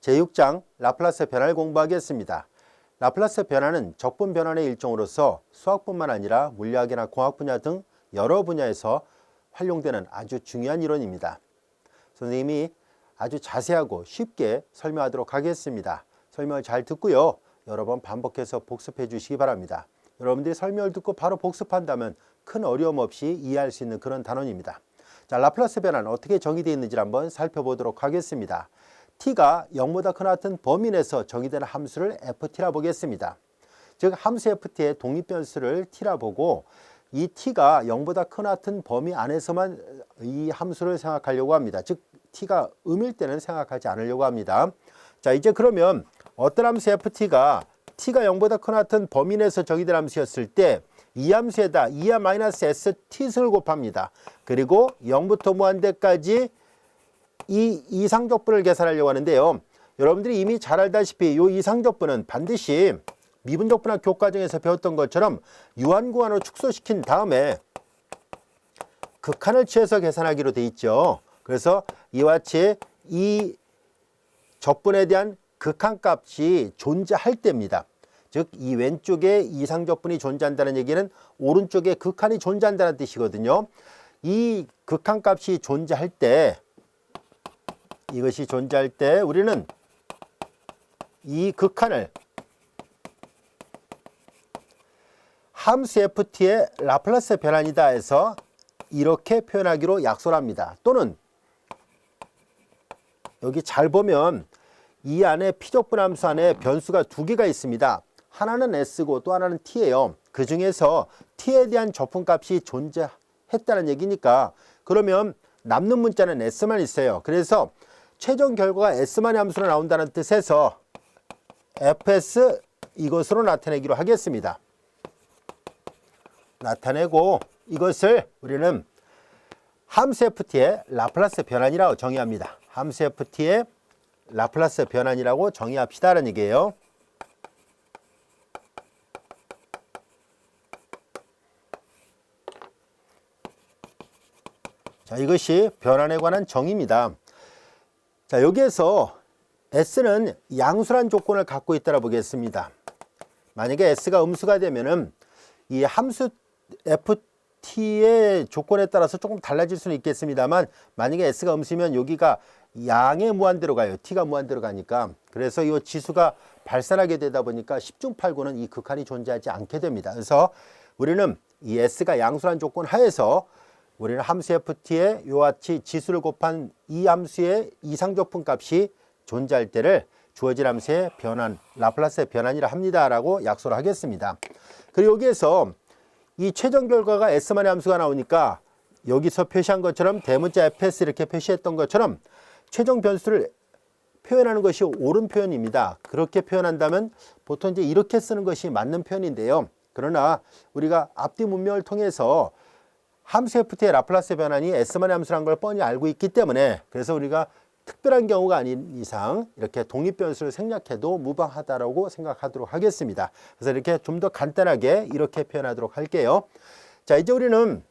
제6장 라플라스 변화를 공부하겠습니다. 라플라스 변화는 적분 변환의 일종으로서 수학뿐만 아니라 물리학이나 공학 분야 등 여러 분야에서 활용되는 아주 중요한 이론입니다. 선생님이 아주 자세하고 쉽게 설명하도록 하겠습니다. 설명을 잘 듣고요. 여러 번 반복해서 복습해 주시기 바랍니다. 여러분들이 설명을 듣고 바로 복습한다면 큰 어려움 없이 이해할 수 있는 그런 단원입니다. 자, 라플라스 변화는 어떻게 정의되어 있는지 한번 살펴보도록 하겠습니다. t가 0보다 크나 같은 범위 내에서 정의되는 함수를 ft라 보겠습니다. 즉 함수 ft의 독립변수를 t라 보고 이 t가 0보다 크나 같은 범위 안에서만 이 함수를 생각하려고 합니다. 즉 t가 음일 때는 생각하지 않으려고 합니다. 자, 이제 그러면 어떤 함수 ft가 t가 0보다 크나 같은 범위 내에서 정의된 함수였을 때 이 함수에다 2r-st-을 곱합니다. 그리고 0부터 무한대까지 이 이상적분을 계산하려고 하는데요. 여러분들이 이미 잘 알다시피 이 이상적분은 반드시 미분적분학 교과정에서 배웠던 것처럼 유한구간으로 축소시킨 다음에 극한을 취해서 계산하기로 돼 있죠. 그래서 이와 같이 이 적분에 대한 극한값이 존재할 때입니다. 즉 이 왼쪽에 이상적분이 존재한다는 얘기는 오른쪽에 극한이 존재한다는 뜻이거든요. 이 극한값이 존재할 때 이것이 존재할 때 우리는 이 극한을 함수 ft의 라플라스 변환이다 해서 이렇게 표현하기로 약속을 합니다. 또는 여기 잘 보면 이 안에 피적분 함수 안에 변수가 두 개가 있습니다. 하나는 s고 또 하나는 t예요. 그 중에서 t에 대한 적분값이 존재했다는 얘기니까 그러면 남는 문자는 s만 있어요. 그래서 최종 결과가 s만의 함수로 나온다는 뜻에서 fs 이것으로 나타내기로 하겠습니다. 나타내고 이것을 우리는 함수 ft의 라플라스 변환이라고 정의합니다. 함수 ft의 라플라스 변환이라고 정의합시다라는 얘기예요. 자, 이것이 변환에 관한 정의입니다. 자, 여기에서 s는 양수란 조건을 갖고 있다고 보겠습니다. 만약에 s가 음수가 되면은 이 함수 ft의 조건에 따라서 조금 달라질 수는 있겠습니다만 만약에 s가 음수면 여기가 양의 무한대로 가요. t가 무한대로 가니까. 그래서 이 지수가 발산하게 되다 보니까 10중 8구는 이 극한이 존재하지 않게 됩니다. 그래서 우리는 이 s가 양수란 조건 하에서 우리는 함수 ft에 이와 같이 지수를 곱한 이 함수의 이상적분 값이 존재할 때를 주어진 함수의 변환, 라플라스의 변환이라 합니다라고 약속을 하겠습니다. 그리고 여기에서 이 최종 결과가 s만의 함수가 나오니까 여기서 표시한 것처럼 대문자 fs 이렇게 표시했던 것처럼 최종 변수를 표현하는 것이 옳은 표현입니다. 그렇게 표현한다면 보통 이제 이렇게 쓰는 것이 맞는 표현인데요. 그러나 우리가 앞뒤 문명을 통해서 함수 ft의 라플라스 변환이 s만의 함수라는 걸 뻔히 알고 있기 때문에 그래서 우리가 특별한 경우가 아닌 이상 이렇게 독립변수를 생략해도 무방하다라고 생각하도록 하겠습니다. 그래서 이렇게 좀 더 간단하게 이렇게 표현하도록 할게요. 자, 이제 우리는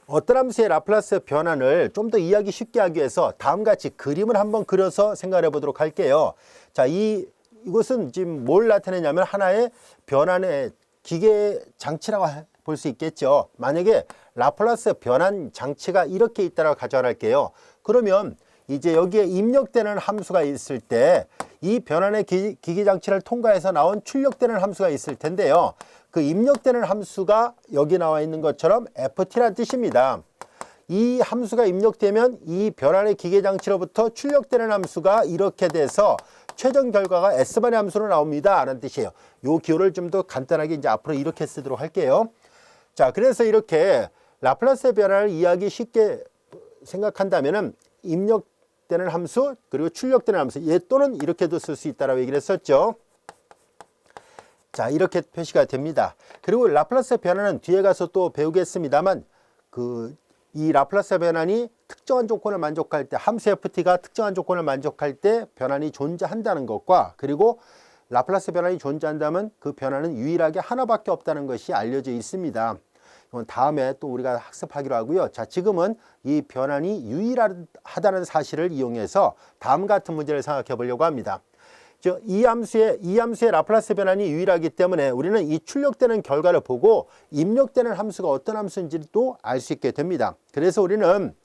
어떤 함수의 라플라스 변환을 좀 더 이해하기 쉽게 하기 위해서 다음과 같이 그림을 한번 그려서 생각해 보도록 할게요. 자, 이것은 지금 뭘 나타내냐면 하나의 변환의 기계 장치라고 볼 수 있겠죠. 만약에 라플라스 변환 장치가 이렇게 있다고 가정할게요. 그러면 이제 여기에 입력되는 함수가 있을 때 이 변환의 기계 장치를 통과해서 나온 출력되는 함수가 있을 텐데요. 그 입력되는 함수가 여기 나와 있는 것처럼 ft라는 뜻입니다. 이 함수가 입력되면 이 변환의 기계 장치로부터 출력되는 함수가 이렇게 돼서 최종 결과가 s만의 함수로 나옵니다 라는 뜻이에요. 이 기호를 좀 더 간단하게 이제 앞으로 이렇게 쓰도록 할게요. 자, 그래서 이렇게 라플라스 변환을 이해하기 쉽게 생각한다면은 입력되는 함수 그리고 출력되는 함수 또는 이렇게도 쓸 수 있다라고 얘기를 했었죠. 자, 이렇게 표시가 됩니다. 그리고 라플라스 변환은 뒤에 가서 또 배우겠습니다만 이 라플라스 변환이 특정한 조건을 만족할 때 함수 ft가 특정한 조건을 만족할 때 변환이 존재한다는 것과 그리고 라플라스 변환이 존재한다면 그 변환은 유일하게 하나밖에 없다는 것이 알려져 있습니다. 이건 다음에 또 우리가 학습하기로 하고요. 자, 지금은 이 변환이 유일하다는 사실을 이용해서 다음 같은 문제를 생각해 보려고 합니다. 이 함수의 라플라스 변환이 유일하기 때문에 우리는 이 출력되는 결과를 보고 입력되는 함수가 어떤 함수인지도 알 수 있게 됩니다. 그래서 우리는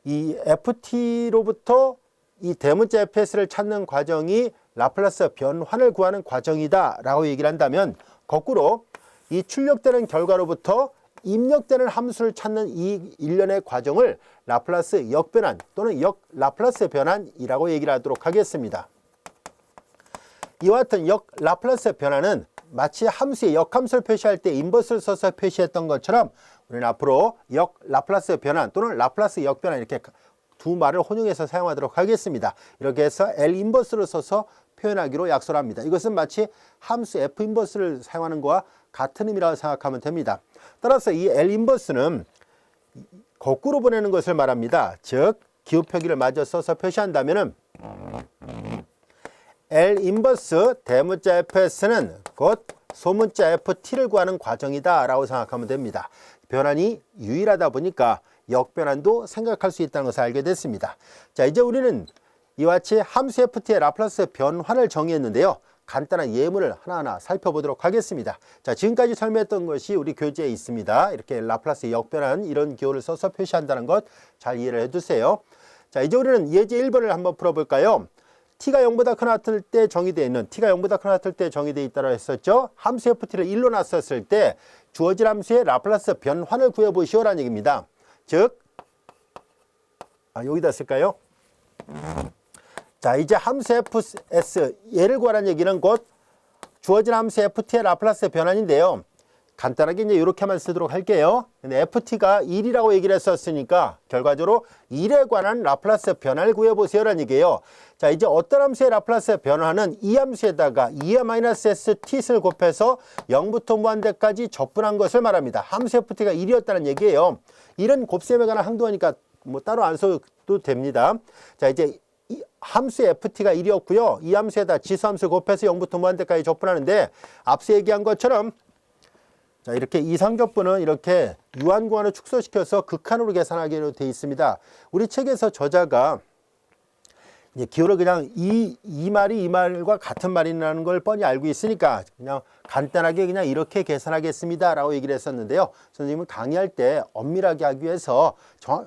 이 ft로부터 이 대문자 fs를 찾는 과정이 라플라스 변환을 구하는 과정이다 라고 얘기를 한다면, 거꾸로 이 출력되는 결과로부터 입력되는 함수를 찾는 이 일련의 과정을 라플라스 역변환 또는 라플라스 변환이라고 얘기를 하도록 하겠습니다. 이와 같은 라플라스 변환은 마치 함수의 역함수를 표시할 때 인버스를 써서 표시했던 것처럼 우리는 앞으로 라플라스 변환 또는 라플라스 역변환 이렇게 두 말을 혼용해서 사용하도록 하겠습니다. 이렇게 해서 L 인버스를 써서 표현하기로 약속을 합니다. 이것은 마치 함수 F 인버스를 사용하는 것과 같은 의미라고 생각하면 됩니다. 따라서 이 L 인버스는 거꾸로 보내는 것을 말합니다. 즉 기호표기를 마저 써서 표시한다면은 L 인버스 대문자 fs는 곧 소문자 ft를 구하는 과정이다 라고 생각하면 됩니다. 변환이 유일하다 보니까 역변환도 생각할 수 있다는 것을 알게 됐습니다. 자, 이제 우리는 이와 같이 함수 ft의 라플라스 변환을 정의했는데요. 간단한 예문을 하나하나 살펴보도록 하겠습니다. 자, 지금까지 설명했던 것이 우리 교재에 있습니다. 이렇게 라플라스 역변환 이런 기호를 써서 표시한다는 것 잘 이해를 해두세요. 자, 이제 우리는 예제 1번을 한번 풀어볼까요? t가 0보다 크나 같을 때 정의되어 있는, t가 0보다 크나 같을 때 정의되어 있다고 했었죠. 함수 ft를 1로 놨었을 때 주어진 함수의 라플라스 변환을 구해보시오라는 얘기입니다. 즉 여기다 쓸까요? 자, 이제 함수 fs 얘를 구하라는 얘기는 곧 주어진 함수 ft의 라플라스 변환인데요. 간단하게 이제 이렇게만 쓰도록 할게요. 근데 ft가 1이라고 얘기를 했었으니까 결과적으로 1에 관한 라플라스 변환을 구해보세요라는 얘기예요. 자, 이제 어떤 함수의 라플라스 변환은 이 함수에다가 2-st를 곱해서 0부터 무한대까지 적분한 것을 말합니다. 함수 ft가 1이었다는 얘기예요. 1은 곱셈에 관한 항도하니까 뭐 따로 안 써도 됩니다. 자, 이제 이 함수 ft가 1이었고요. 이 함수에다 지수함수 곱해서 0부터 무한대까지 적분하는데 앞서 얘기한 것처럼 자, 이렇게 이상적분은 이렇게 유한구간을 축소시켜서 극한으로 계산하기로 되어 있습니다. 우리 책에서 저자가 이제 기호를 그냥 이 말이 이 말과 같은 말이라는 걸 뻔히 알고 있으니까 그냥 간단하게 그냥 이렇게 계산하겠습니다 라고 얘기를 했었는데요. 선생님은 강의할 때 엄밀하게 하기 위해서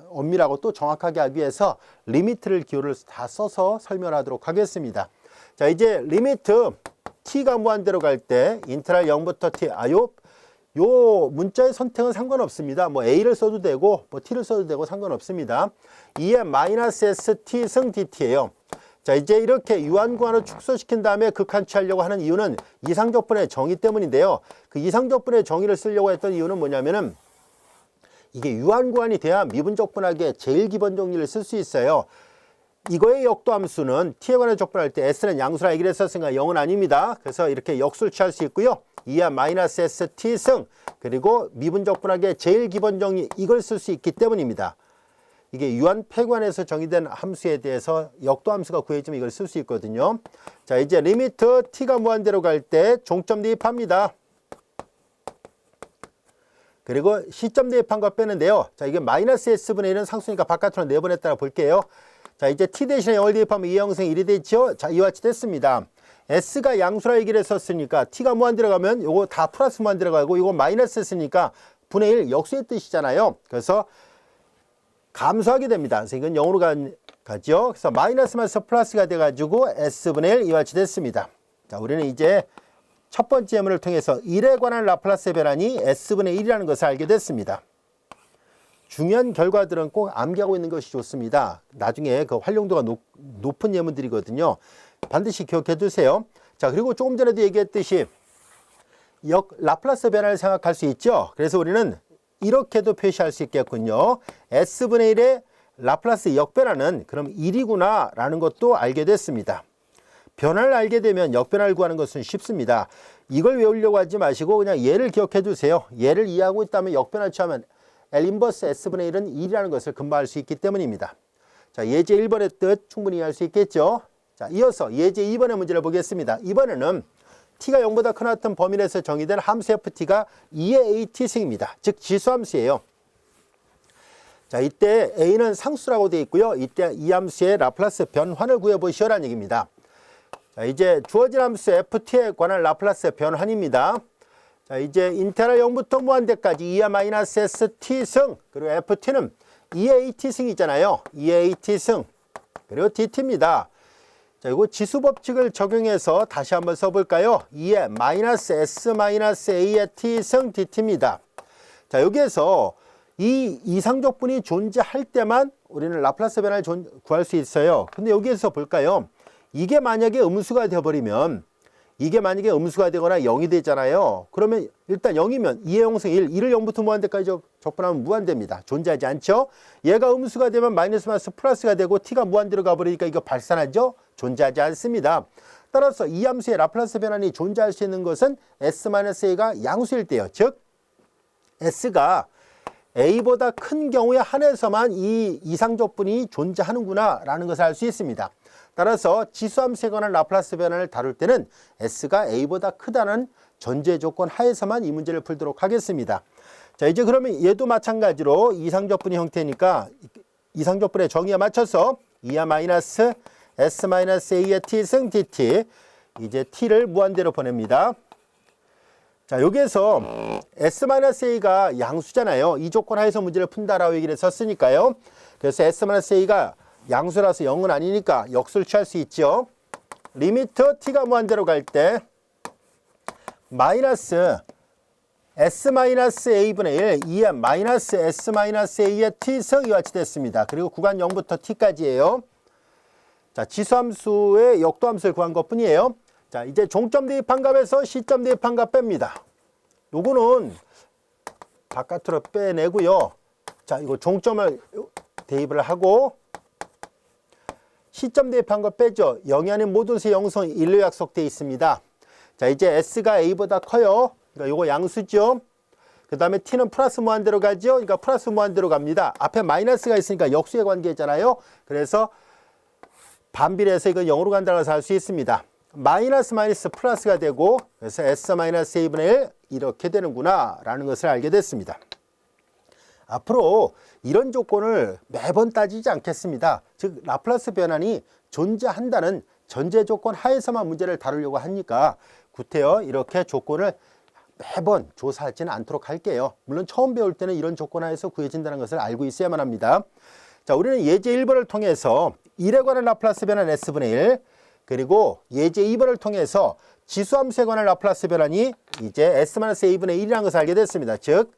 엄밀하고 또 정확하게 하기 위해서 리미트를 기호를 다 써서 설명하도록 하겠습니다. 자, 이제 리미트 t가 무한대로 갈 때 인테그랄 0부터 t 요 문자의 선택은 상관없습니다. 뭐 a를 써도 되고 뭐 t를 써도 되고 상관없습니다. 2의 마이너스 st 승 dt예요. 자, 이제 이렇게 유한구간을 축소시킨 다음에 극한치하려고 하는 이유는 이상적분의 정의 때문인데요. 그 이상적분의 정의를 쓰려고 했던 이유는 뭐냐면은 이게 유한구간이 돼야 미분적분하게 제일 기본 정리를 쓸 수 있어요. 이거의 역도함수는 t에 관해 적분할 때 s는 양수라 얘기를 했었으니까 0은 아닙니다. 그래서 이렇게 역수를 취할 수 있고요. 2야 마이너스 st 승 그리고 미분적분하게 제일 기본 정의 이걸 쓸 수 있기 때문입니다. 이게 유한폐관에서 정의된 함수에 대해서 역도함수가 구해지면 이걸 쓸 수 있거든요. 자, 이제 리미트 t가 무한대로 갈 때 종점 대입합니다. 그리고 시점 대입한 거 빼는데요. 자, 이게 마이너스 s분의 1은 상수니까 바깥으로 내보냈다가 볼게요. 자, 이제 t 대신에 0을 대입하면 2의 형성 1이 되죠. 자, 이와 같이 됐습니다. s가 양수라 얘기를 했었으니까 t가 무한대로 가면 요거 다 플러스 무한대로 가고 요거 마이너스 했으니까 분의 1 역수의 뜻이잖아요. 그래서 감소하게 됩니다. 그래서 이건 0으로 가죠. 그래서 마이너스면서 플러스가 돼가지고 s분의 1 이와 같이 됐습니다. 자, 우리는 이제 첫 번째 예문을 통해서 1에 관한 라플라스 변환이 s분의 1이라는 것을 알게 됐습니다. 중요한 결과들은 꼭 암기하고 있는 것이 좋습니다. 나중에 그 활용도가 높은 예문들이거든요. 반드시 기억해 두세요. 자, 그리고 조금 전에도 얘기했듯이 라플라스 변화를 생각할 수 있죠. 그래서 우리는 이렇게도 표시할 수 있겠군요. s분의 1의 라플라스 역변화는 그럼 1이구나 라는 것도 알게 됐습니다. 변화를 알게 되면 역변화를 구하는 것은 쉽습니다. 이걸 외우려고 하지 마시고 그냥 얘를 기억해 두세요. 얘를 이해하고 있다면 역변화를 취하면 L 인버스 s분의 1은 1이라는 것을 금방 알 수 있기 때문입니다. 자, 예제 1번의 뜻 충분히 이해할 수 있겠죠. 자, 이어서 예제 2번의 문제를 보겠습니다. 이번에는 t가 0보다 큰 어떤 범위 내에서 정의된 함수 ft가 2의 at 승입니다. 즉 지수함수예요. 자, 이때 a는 상수라고 되어 있고요. 이때 이 함수의 라플라스 변환을 구해보시오라는 얘기입니다. 자, 이제 주어진 함수 ft에 관한 라플라스 변환입니다. 자, 이제 인테그랄 0부터 무한대까지 2의 마이너스 st 승, 그리고 ft는 2의 at 승이잖아요. 2의 at 승, 그리고 dt입니다. 자, 이거 지수 법칙을 적용해서 다시 한번 써볼까요? 2의 마이너스 s 마이너스 a의 t 승 dt입니다. 자, 여기에서 이 이상적분이 존재할 때만 우리는 라플라스 변화를 구할 수 있어요. 근데 여기에서 볼까요? 이게 만약에 음수가 되어버리면, 이게 만약에 음수가 되거나 0이 되잖아요. 그러면 일단 0이면 2의 0승 1, 1을 0부터 무한대까지 적분하면 무한대입니다. 존재하지 않죠? 얘가 음수가 되면 마이너스 마이너스 플러스가 되고 t가 무한대로 가버리니까 이거 발산하죠? 존재하지 않습니다. 따라서 이 함수의 라플라스 변환이 존재할 수 있는 것은 s-a가 양수일 때요. 즉 s가 a보다 큰 경우에 한해서만 이 이상적분이 존재하는구나 라는 것을 알 수 있습니다. 따라서 지수함수에 관한 라플라스 변환을 다룰 때는 s가 a보다 크다는 전제 조건 하에서만 이 문제를 풀도록 하겠습니다. 자, 이제 그러면 얘도 마찬가지로 이상적분의 형태니까 이상적분의 정의에 맞춰서 2의 마이너스 s 마이너스 a의 t 승 dt, 이제 t를 무한대로 보냅니다. 자, 여기에서 s-a가 양수잖아요. 이 조건 하에서 문제를 푼다라고 얘기를 썼으니까요. 그래서 s-a가 양수라서 0은 아니니까 역수를 취할 수 있죠. 리미트 t가 무한대로 갈 때 마이너스 s-a분의 1, 2의 마이너스 s-a의 t승 이와 같이 됐습니다. 그리고 구간 0부터 t까지예요. 자, 지수함수의 역도함수를 구한 것뿐이에요. 자, 이제 종점 대입한 값에서 시점 대입한 값 뺍니다. 요거는 바깥으로 빼내고요. 자, 이거 종점을 대입을 하고 시점 대입한 거 빼죠. 0이 아닌 모든 수의 영성이 1로 약속되어 있습니다. 자, 이제 s가 a보다 커요. 그러니까 요거 양수죠. 그 다음에 t는 플러스 무한대로 가죠. 그러니까 플러스 무한대로 갑니다. 앞에 마이너스가 있으니까 역수의 관계잖아요. 그래서 반비례해서 이거 0으로 간다고 해서 알 수 있습니다. 마이너스 마이너스 플러스가 되고, 그래서 s-a분의 1 이렇게 되는구나 라는 것을 알게 됐습니다. 앞으로 이런 조건을 매번 따지지 않겠습니다. 즉 라플라스 변환이 존재한다는 전제 조건 하에서만 문제를 다루려고 하니까 구태여 이렇게 조건을 매번 조사하지는 않도록 할게요. 물론 처음 배울 때는 이런 조건 하에서 구해진다는 것을 알고 있어야만 합니다. 자, 우리는 예제 1번을 통해서 1에 관한 라플라스 변환 s분의 1, 그리고 예제 2번을 통해서 지수함수에 관한 라플라스 변환이 이제 s-a분의 1이라는 것을 알게 됐습니다. 즉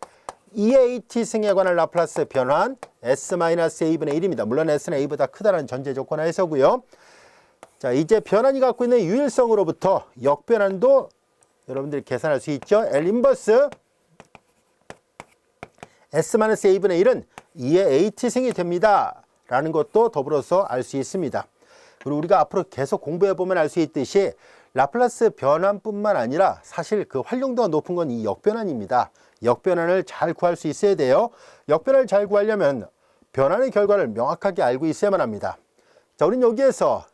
2의 at 승에 관한 라플라스 변환 s-a분의 1입니다. 물론 s는 a보다 크다는 전제 조건 하에서고요. 자, 이제 변환이 갖고 있는 유일성으로부터 역변환도 여러분들이 계산할 수 있죠. L 인버스 s-a분의 1은 2의 at 승이 됩니다. 라는 것도 더불어서 알 수 있습니다. 그리고 우리가 앞으로 계속 공부해보면 알 수 있듯이 라플라스 변환뿐만 아니라 사실 그 활용도가 높은 건 이 역변환입니다. 역변환을 잘 구할 수 있어야 돼요. 역변환을 잘 구하려면 변환의 결과를 명확하게 알고 있어야만 합니다. 자, 우리는 여기에서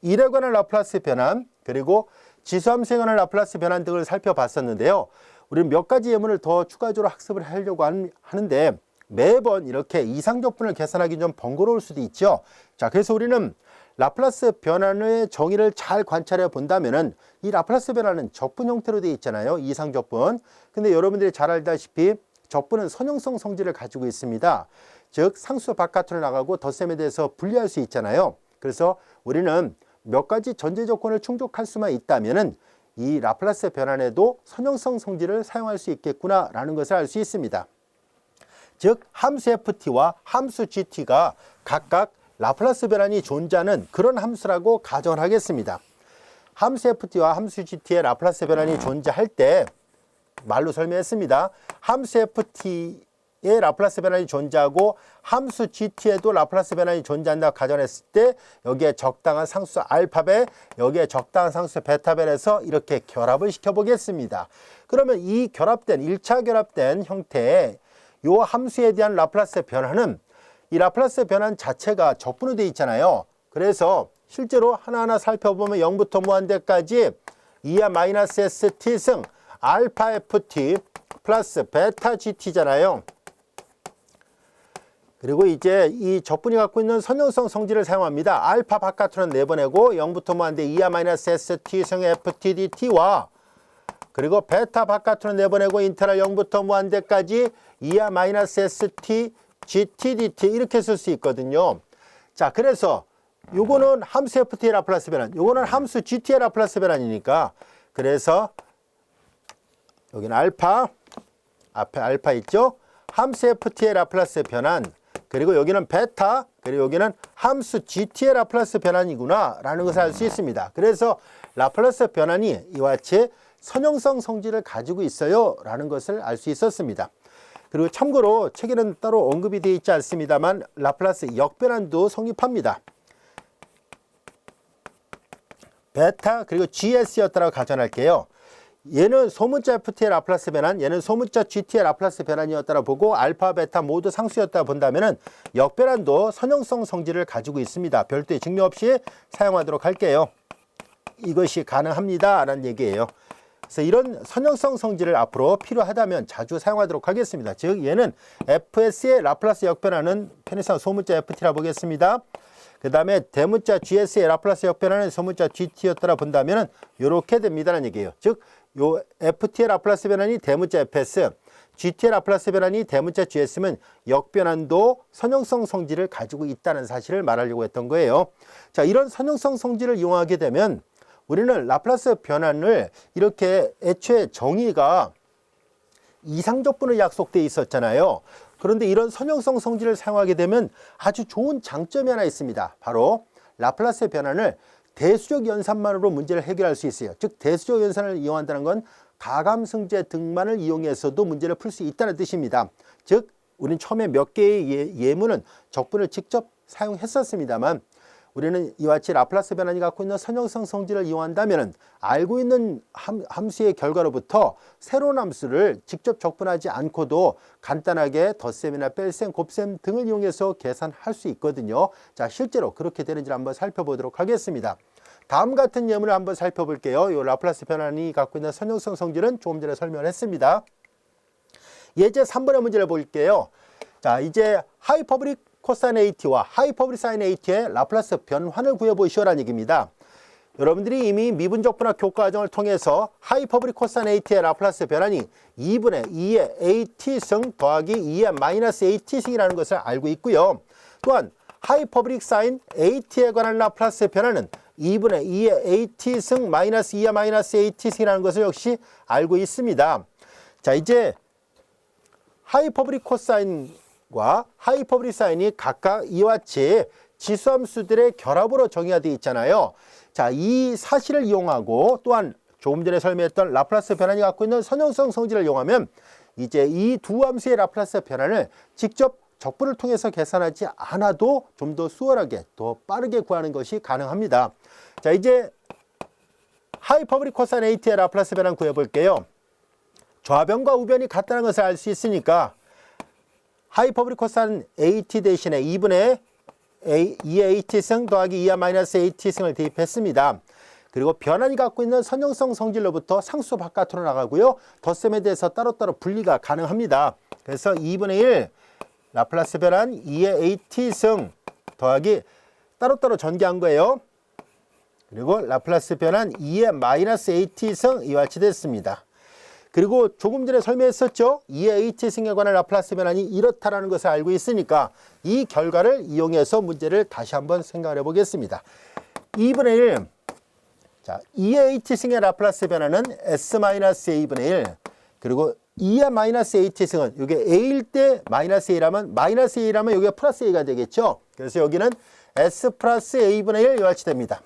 1에 관한 라플라스 변환, 그리고 지수함수에 관한 라플라스 변환 등을 살펴봤었는데요. 우리는 몇 가지 예문을 더 추가적으로 학습을 하려고 하는데 매번 이렇게 이상적분을 계산하기 좀 번거로울 수도 있죠. 자, 그래서 우리는 라플라스 변환의 정의를 잘 관찰해 본다면은 이 라플라스 변환은 적분 형태로 되어 있잖아요. 이상적분. 근데 여러분들이 잘 알다시피 적분은 선형성 성질을 가지고 있습니다. 즉 상수 바깥으로 나가고 덧셈에 대해서 분리할 수 있잖아요. 그래서 우리는 몇 가지 전제 조건을 충족할 수만 있다면은 이 라플라스 변환에도 선형성 성질을 사용할 수 있겠구나라는 것을 알 수 있습니다. 즉 함수 ft와 함수 gt가 각각 라플라스 변환이 존재하는 그런 함수라고 가정을 하겠습니다. 함수 ft와 함수 gt의 라플라스 변환이 존재할 때 말로 설명했습니다. 함수 ft의 라플라스 변환이 존재하고 함수 gt에도 라플라스 변환이 존재한다고 가정했을 때 여기에 적당한 상수 알파벳, 여기에 적당한 상수 베타벳에서 이렇게 결합을 시켜보겠습니다. 그러면 이 결합된 1차 결합된 형태의 이 함수에 대한 라플라스 변환은 이 라플라스 변환 자체가 적분으로 되어 있잖아요. 그래서 실제로 하나하나 살펴보면 0부터 무한대까지 2의 마이너스 ST 승 알파 FT 플러스 베타 GT잖아요. 그리고 이제 이 적분이 갖고 있는 선형성 성질을 사용합니다. 알파 바깥으로는 내보내고 0부터 무한대 2의 마이너스 ST 승 FT DT와 그리고 베타 바깥으로 내보내고 인테그랄 0부터 무한대까지 2의 마이너스 ST GT DT 이렇게 쓸 수 있거든요. 자, 그래서 요거는 함수 FT의 라플라스 변환, 요거는 함수 GT의 라플라스 변환이니까 그래서 여기는 알파, 앞에 알파 있죠? 함수 FT의 라플라스 변환, 그리고 여기는 베타, 그리고 여기는 함수 GT의 라플라스 변환이구나 라는 것을 알 수 있습니다. 그래서 라플라스 변환이 이와 같이 선형성 성질을 가지고 있어요 라는 것을 알 수 있었습니다. 그리고 참고로 책에는 따로 언급이 되어 있지 않습니다만 라플라스 역변환도 성립합니다. 베타 그리고 GS였다고 가정할게요. 얘는 소문자 FT의 라플라스 변환, 얘는 소문자 GT의 라플라스 변환이었다고 보고 알파, 베타 모두 상수였다고 본다면 역변환도 선형성 성질을 가지고 있습니다. 별도의 증명 없이 사용하도록 할게요. 이것이 가능합니다 라는 얘기예요. 그래서 이런 선형성 성질을 앞으로 필요하다면 자주 사용하도록 하겠습니다. 즉 얘는 FS의 라플라스 역변환은 편의상 소문자 FT라 보겠습니다. 그 다음에 대문자 GS의 라플라스 역변환은 소문자 GT였다라 본다면 이렇게 됩니다라는 얘기예요. 즉 요 FT의 라플라스 변환이 대문자 FS, GT의 라플라스 변환이 대문자 GS면 역변환도 선형성 성질을 가지고 있다는 사실을 말하려고 했던 거예요. 자, 이런 선형성 성질을 이용하게 되면 우리는 라플라스 변환을 이렇게 애초에 정의가 이상적분을 약속되어 있었잖아요. 그런데 이런 선형성 성질을 사용하게 되면 아주 좋은 장점이 하나 있습니다. 바로 라플라스 변환을 대수적 연산만으로 문제를 해결할 수 있어요. 즉 대수적 연산을 이용한다는 건 가감승제 등만을 이용해서도 문제를 풀 수 있다는 뜻입니다. 즉 우리는 처음에 몇 개의 예문은 적분을 직접 사용했었습니다만 우리는 이와 같이 라플라스 변환이 갖고 있는 선형성 성질을 이용한다면 알고 있는 함수의 결과로부터 새로운 함수를 직접 적분하지 않고도 간단하게 덧셈이나 뺄셈, 곱셈 등을 이용해서 계산할 수 있거든요. 자, 실제로 그렇게 되는지 한번 살펴보도록 하겠습니다. 다음 같은 예문을 한번 살펴볼게요. 이 라플라스 변환이 갖고 있는 선형성 성질은 조금 전에 설명을 했습니다. 예제 3번의 문제를 볼게요. 자, 이제 하이퍼보릭 코사인 AT와 하이퍼보릭 사인 AT의 라플라스 변환을 구해보시오라는 얘기입니다. 여러분들이 이미 미분적분학 교과과정을 통해서 하이퍼보릭 코사인 AT의 라플라스 변환이 2분의 2의 AT승 더하기 2의 마이너스 AT승이라는 것을 알고 있고요. 또한 하이퍼보릭 사인 AT에 관한 라플라스 변환은 2분의 2의 AT승 마이너스 2의 마이너스 AT승이라는 것을 역시 알고 있습니다. 자, 이제 하이퍼보릭 코사인과 하이퍼보릭 사인이 각각 이와 같이 지수함수들의 결합으로 정의가 되어 있잖아요. 자, 이 사실을 이용하고 또한 조금 전에 설명했던 라플라스 변환이 갖고 있는 선형성 성질을 이용하면 이제 이 두 함수의 라플라스 변환을 직접 적분을 통해서 계산하지 않아도 좀 더 수월하게, 더 빠르게 구하는 것이 가능합니다. 자, 이제 하이퍼보릭 코사인 AT의 라플라스 변환 구해볼게요. 좌변과 우변이 같다는 것을 알 수 있으니까 하이퍼보릭 코사인 AT 대신에 2분의 2의 AT승 더하기 2의 마이너스 AT승을 대입했습니다. 그리고 변환이 갖고 있는 선형성 성질로부터 상수 바깥으로 나가고요. 덧셈에 대해서 따로따로 분리가 가능합니다. 그래서 2분의 1 라플라스 변환 2의 AT승 더하기 따로따로 전개한 거예요. 그리고 라플라스 변환 2의 마이너스 AT승 이와 같이 됐습니다. 그리고 조금 전에 설명했었죠. 2의 AT승에 관한 라플라스 변환이 이렇다라는 것을 알고 있으니까 이 결과를 이용해서 문제를 다시 한번 생각을 해보겠습니다. 2분의 1, 자, 2의 AT승의 라플라스 변환은 S-A분의 1, 그리고 2의 마이너스 AT승은 이게 A일 때 마이너스 A라면 마이너스 A라면 여기가 플러스 A가 되겠죠. 그래서 여기는 S 플러스 A분의 1 이와 같이 됩니다.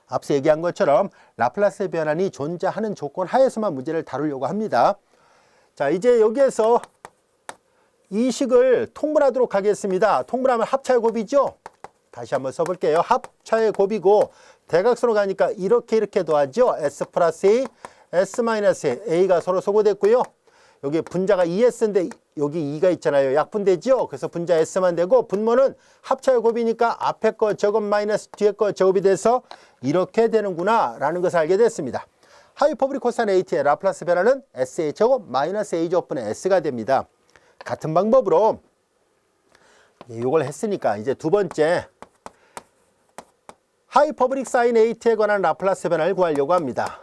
앞서 얘기한 것처럼 라플라스 변환이 존재하는 조건 하에서만 문제를 다루려고 합니다. 자, 이제 여기에서 이 식을 통분하도록 하겠습니다. 통분하면 합차의 곱이죠. 다시 한번 써볼게요. 합차의 곱이고 대각선으로 가니까 이렇게 더하죠. S 플러스 A, S 마이너스 A, A가 서로 소거됐고요. 여기 분자가 2S인데 여기 2가 있잖아요. 약분되죠? 그래서 분자 S만 되고 분모는 합차의 곱이니까 앞에 거 제곱 마이너스 뒤에 거 제곱이 돼서 이렇게 되는구나 라는 것을 알게 됐습니다. 하이퍼보릭 코사인 AT의 라플라스 변화는 SA 제곱 마이너스 A 제곱분의 S가 됩니다. 같은 방법으로 이걸 했으니까 이제 두 번째 하이퍼보릭 사인 AT에 관한 라플라스 변화를 구하려고 합니다.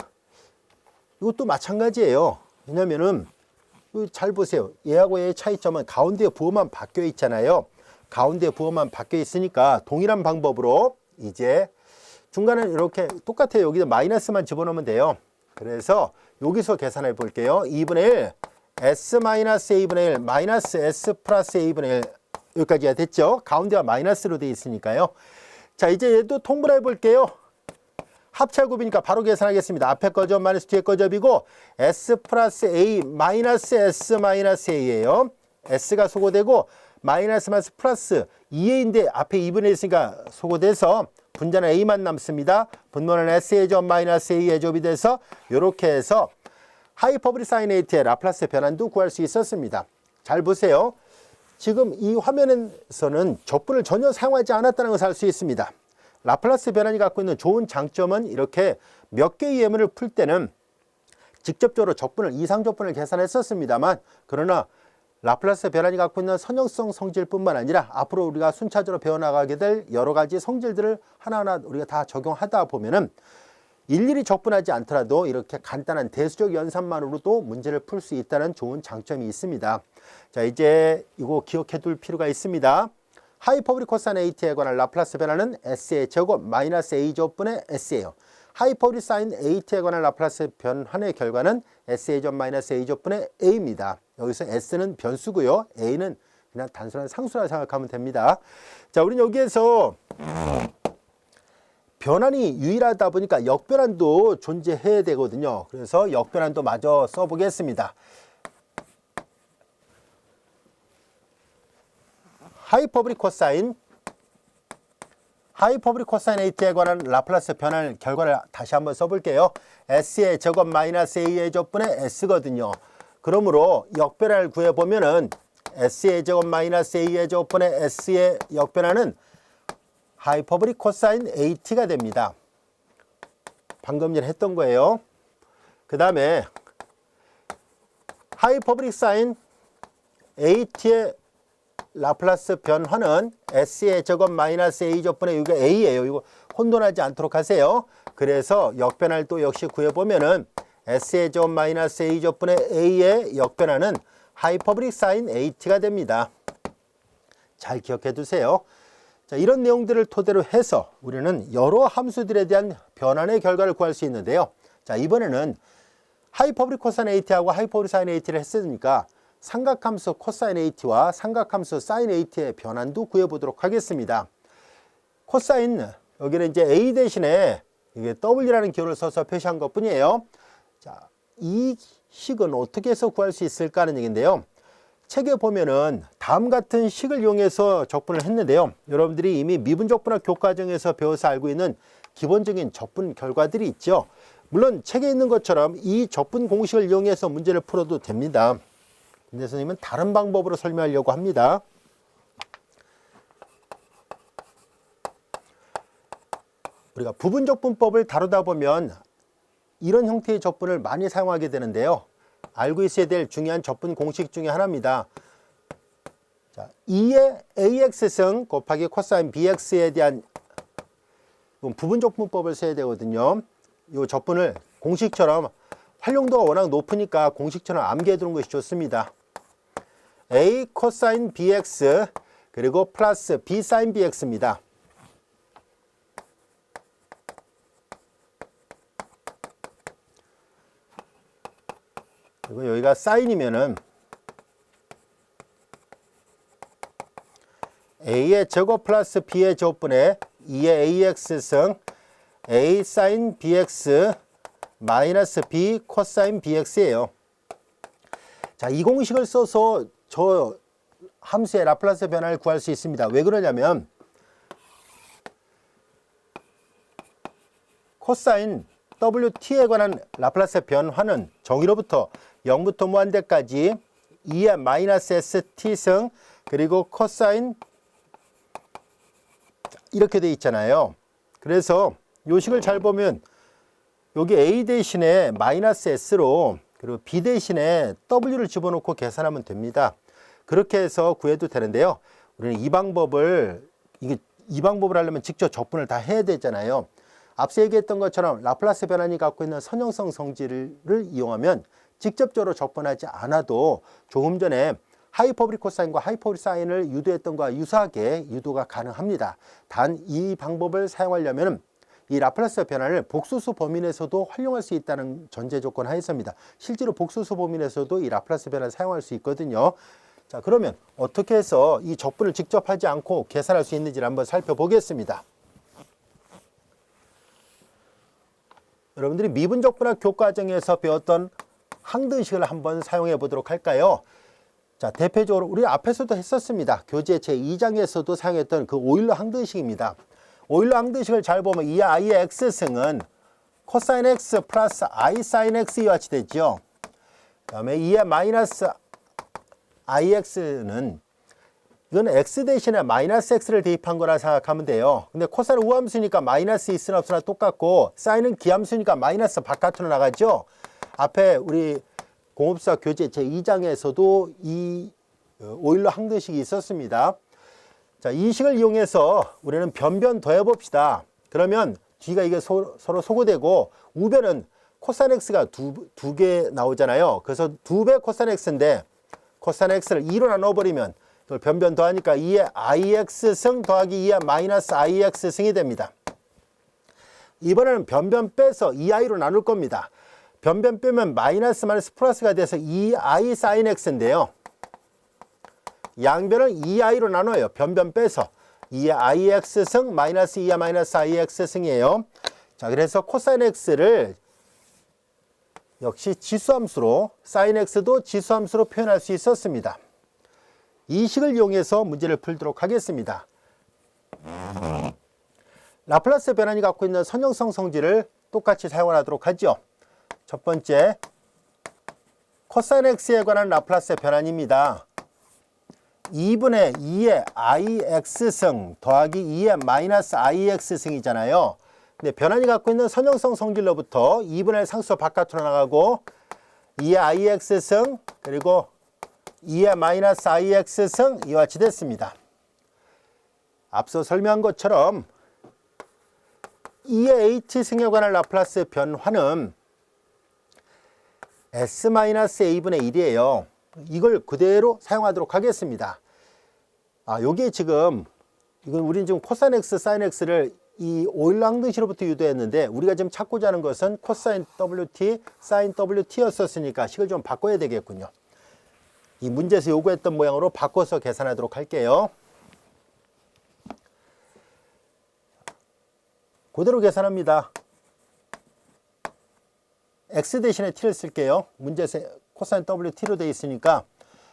이것도 마찬가지예요. 왜냐면은 잘 보세요. 얘하고 얘의 차이점은 가운데 부호만 바뀌어 있잖아요. 가운데 부호만 바뀌어 있으니까 동일한 방법으로 이제 중간은 이렇게 똑같아요. 여기서 마이너스만 집어넣으면 돼요. 그래서 여기서 계산해 볼게요. 2분의 1 S 마이너스 A분의 1 마이너스 S 플러스 A분의 1 여기까지가 됐죠. 가운데가 마이너스로 되어 있으니까요. 자, 이제 얘도 통분해 볼게요. 합차곱이니까 바로 계산하겠습니다. 앞에 거 점 마이너스 뒤에 거 점이고 S 플러스 A 마이너스 S 마이너스 A예요. S가 소거되고 마이너스 마이너스 플러스 2A인데 앞에 2분의 1 있으니까 소거돼서 분자는 A만 남습니다. 분모는 S의 점 마이너스 A의 점이 돼서 이렇게 해서 하이퍼보릭 사인 AT의 라플라스 변환도 구할 수 있었습니다. 잘 보세요. 지금 이 화면에서는 적분을 전혀 사용하지 않았다는 것을 알 수 있습니다. 라플라스 변환이 갖고 있는 좋은 장점은 이렇게 몇 개의 예문을 풀 때는 직접적으로 적분을 이상적분을 계산했었습니다만 그러나 라플라스 변환이 갖고 있는 선형성 성질뿐만 아니라 앞으로 우리가 순차적으로 배워나가게 될 여러 가지 성질들을 하나하나 우리가 다 적용하다 보면은 일일이 적분하지 않더라도 이렇게 간단한 대수적 연산만으로도 문제를 풀 수 있다는 좋은 장점이 있습니다. 자, 이제 이거 기억해 둘 필요가 있습니다. 하이퍼보릭 코사인 AT에 관한 라플라스 변화는 S의 제곱 마이너스 A 제곱분의 S예요. 하이퍼보릭 사인 AT에 관한 라플라스 변환의 결과는 S의 점 마이너스 A 제곱분의 A입니다. 여기서 S는 변수고요. A는 그냥 단순한 상수라 생각하면 됩니다. 자, 우리는 여기에서 변환이 유일하다 보니까 역변환도 존재해야 되거든요. 그래서 역변환도 마저 써보겠습니다. 하이퍼보릭 코사인 AT에 관한 라플라스 변환 결과를 다시 한번 써볼게요. S의 제곱 마이너스 A의 제곱분의 S거든요. 그러므로 역변환을 구해보면은 S의 제곱 마이너스 A의 제곱분의 S의 역변환은 하이퍼보릭 코사인 AT가 됩니다. 방금 전에 했던 거예요. 그 다음에 하이퍼보릭 사인 AT의 라플라스 변화는 S의 제곱 마이너스 A 제곱분의 이거 A예요. 이거 혼돈하지 않도록 하세요. 그래서 역변화를 또 역시 구해보면은 S의 제곱 마이너스 A 제곱분의 A의 역변화는 하이퍼보릭 사인 AT가 됩니다. 잘 기억해 두세요. 자, 이런 내용들을 토대로 해서 우리는 여러 함수들에 대한 변환의 결과를 구할 수 있는데요. 자, 이번에는 하이퍼보릭 코사인 AT하고 하이퍼보릭 사인 AT를 했으니까 삼각함수 코사인 AT와 삼각함수 사인 AT의 변환도 구해보도록 하겠습니다. 코사인, 여기는 이제 A 대신에 이게 W라는 기호를 써서 표시한 것 뿐이에요. 자, 이 식은 어떻게 해서 구할 수 있을까 하는 얘기인데요. 책에 보면은 다음 같은 식을 이용해서 적분을 했는데요. 여러분들이 이미 미분적분학 교과정에서 배워서 알고 있는 기본적인 적분 결과들이 있죠. 물론 책에 있는 것처럼 이 적분 공식을 이용해서 문제를 풀어도 됩니다. 근데 선생님은 다른 방법으로 설명하려고 합니다. 우리가 부분적분법을 다루다 보면 이런 형태의 적분을 많이 사용하게 되는데요. 알고 있어야 될 중요한 적분 공식 중에 하나입니다. 자, 2의 AX승 곱하기 코사인 BX에 대한 부분적분법을 써야 되거든요. 이 적분을 공식처럼 활용도가 워낙 높으니까 공식처럼 암기해 두는 것이 좋습니다. A 코사인 BX 그리고 플러스 B 사인 BX입니다. 그리고 여기가 사인이면은 A의 제곱 플러스 B의 제곱분의 2의 AX승 A 사인 BX 마이너스 B 코사인 BX예요. 자, 이 공식을 써서 저 함수의 라플라스 변화를 구할 수 있습니다. 왜 그러냐면 코사인 WT에 관한 라플라스 변화는 정의로부터 0부터 무한대까지 2의 마이너스 ST승 그리고 코사인 이렇게 돼 있잖아요. 그래서 요 식을 잘 보면 여기 A 대신에 마이너스 S로 그리고 B 대신에 W를 집어넣고 계산하면 됩니다. 그렇게 해서 구해도 되는데요. 우리는 이 방법을 하려면 직접 적분을 다 해야 되잖아요. 앞서 얘기했던 것처럼 라플라스 변환이 갖고 있는 선형성 성질을 이용하면 직접적으로 적분하지 않아도 조금 전에 하이퍼보릭 코사인과 하이퍼보릭 사인을 유도했던 것과 유사하게 유도가 가능합니다. 단 이 방법을 사용하려면 이 라플라스 변환을 복수수 범위 내에서도 활용할 수 있다는 전제 조건 하에서입니다. 실제로 복수수 범위 내에서도 이 라플라스 변환을 사용할 수 있거든요. 자, 그러면 어떻게 해서 이 적분을 직접 하지 않고 계산할 수 있는지를 한번 살펴보겠습니다. 여러분들이 미분적분학 교과정에서 배웠던 항등식을 한번 사용해 보도록 할까요? 자, 대표적으로 우리 앞에서도 했었습니다. 교재 제2장에서도 사용했던 그 오일러 항등식입니다. 오일러 항등식을 잘 보면 이 i의 x승은 코사인 x 플러스 i 사인 x 이와 같이 되죠. 그 다음에 2의 마이너스 ix는 이건 x 대신에 마이너스 x를 대입한 거라 생각하면 돼요. 근데 코사인 우함수니까 마이너스 있으나 없으나 똑같고 사인은 기함수니까 마이너스 바깥으로 나가죠. 앞에 우리 공업수학 교재 제2장에서도 이 오일러 항등식이 있었습니다. 자, 이 식을 이용해서 우리는 변변 더해 봅시다. 그러면 뒤가 이게 서로 소거되고 우변은 코사인 x가 두 개 나오잖아요. 그래서 2배 코사인 x인데 코사인 x를 2로 나눠버리면 이걸 변변 더하니까 2의 ix승 더하기 2의 마이너스 ix승이 됩니다. 이번에는 변변 빼서 2i로 나눌 겁니다. 변변 빼면 마이너스 플러스가 돼서 2i 사인 x인데요. 양변을 2i로 나눠요. 변변 빼서 2의 ix승 마이너스 2의 마이너스 ix승이에요. 자, 그래서 코사인 x를 역시 지수함수로 사인 x도 지수함수로 표현할 수 있었습니다. 이 식을 이용해서 문제를 풀도록 하겠습니다. 라플라스 변환이 갖고 있는 선형성 성질을 똑같이 사용하도록 하죠. 첫 번째, 코사인 x에 관한 라플라스 변환입니다. 2분의 2의 ix승 더하기 2의 마이너스 ix승이잖아요. 근데 변환이 갖고 있는 선형성 성질로부터 2분의 상수 바깥으로 나가고 2의 ix승 그리고 2의 마이너스 ix승 이와 같이 됐습니다. 앞서 설명한 것처럼 2의 h승에 관한 라플라스 변화는 s-a분의 1이에요. 이걸 그대로 사용하도록 하겠습니다. 요게 지금 이건 우리는 지금 코사인 x, 사인 x를 이 오일러 항등식으로부터 유도했는데 우리가 지금 찾고자 하는 것은 코사인 wt, 사인 wt였었으니까 식을 좀 바꿔야 되겠군요. 이 문제에서 요구했던 모양으로 바꿔서 계산하도록 할게요. 그대로 계산합니다. x 대신에 t를 쓸게요. 문제에서 코사인 wt로 되어 있으니까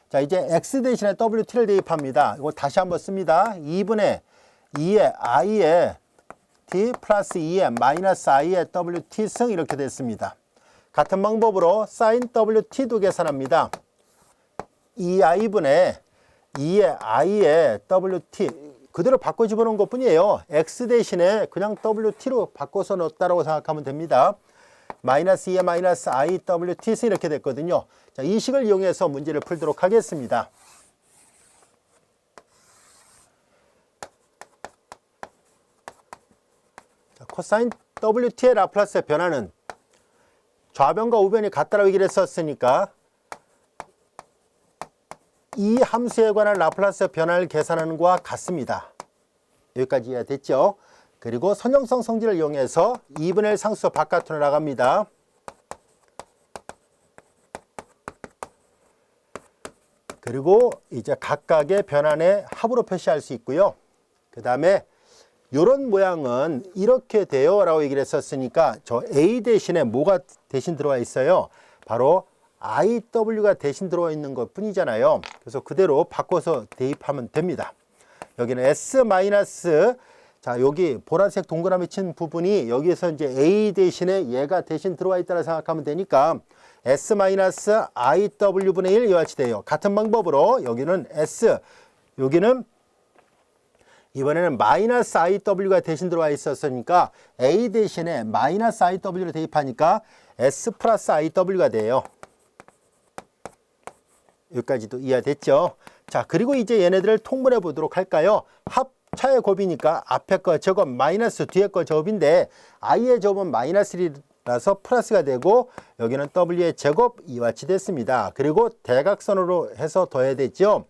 자, 이제 x 대신에 wt를 대입합니다. 이거 다시 한번 씁니다. 2분의 2의 i의 t 플러스 2의 마이너스 i의 wt승 이렇게 됐습니다. 같은 방법으로 sin wt도 계산합니다. 2i분의 2의 i의 wt 그대로 바꿔 집어넣은 것 뿐이에요. x 대신에 그냥 wt로 바꿔서 넣었다고 생각하면 됩니다. 마이너스 2의 마이너스 iwt승 이렇게 됐거든요. 자, 이 식을 이용해서 문제를 풀도록 하겠습니다. 자, 코사인 wt의 라플라스 변화는 좌변과 우변이 같다라고 얘기를 했었으니까 이 함수에 관한 라플라스 변화를 계산하는 것과 같습니다. 여기까지 이해가 됐죠? 그리고 선형성 성질을 이용해서 2분의 1 상수 바깥으로 나갑니다. 그리고 이제 각각의 변환의 합으로 표시할 수 있고요. 그 다음에 이런 모양은 이렇게 돼요 라고 얘기를 했었으니까 저 A 대신에 뭐가 대신 들어와 있어요? 바로 IW가 대신 들어와 있는 것 뿐이잖아요. 그래서 그대로 바꿔서 대입하면 됩니다. 여기는 S- 자, 여기 보라색 동그라미 친 부분이 여기에서 이제 A 대신에 얘가 대신 들어와 있다고 생각하면 되니까 S-IW분의 1 이와 같이 돼요. 같은 방법으로 여기는 S, 여기는 이번에는 마이너스 IW가 대신 들어와 있었으니까 A 대신에 마이너스 IW를 대입하니까 S 플러스 IW가 돼요. 여기까지도 이해됐죠? 자, 그리고 이제 얘네들을 통분해 보도록 할까요? 합차의 곱이니까 앞에 거 제곱 마이너스 뒤에 거 제곱인데 I의 제곱은 마이너스 1이라서 플러스가 되고 여기는 W의 제곱 이와 같이 됐습니다. 그리고 대각선으로 해서 더해야 되죠.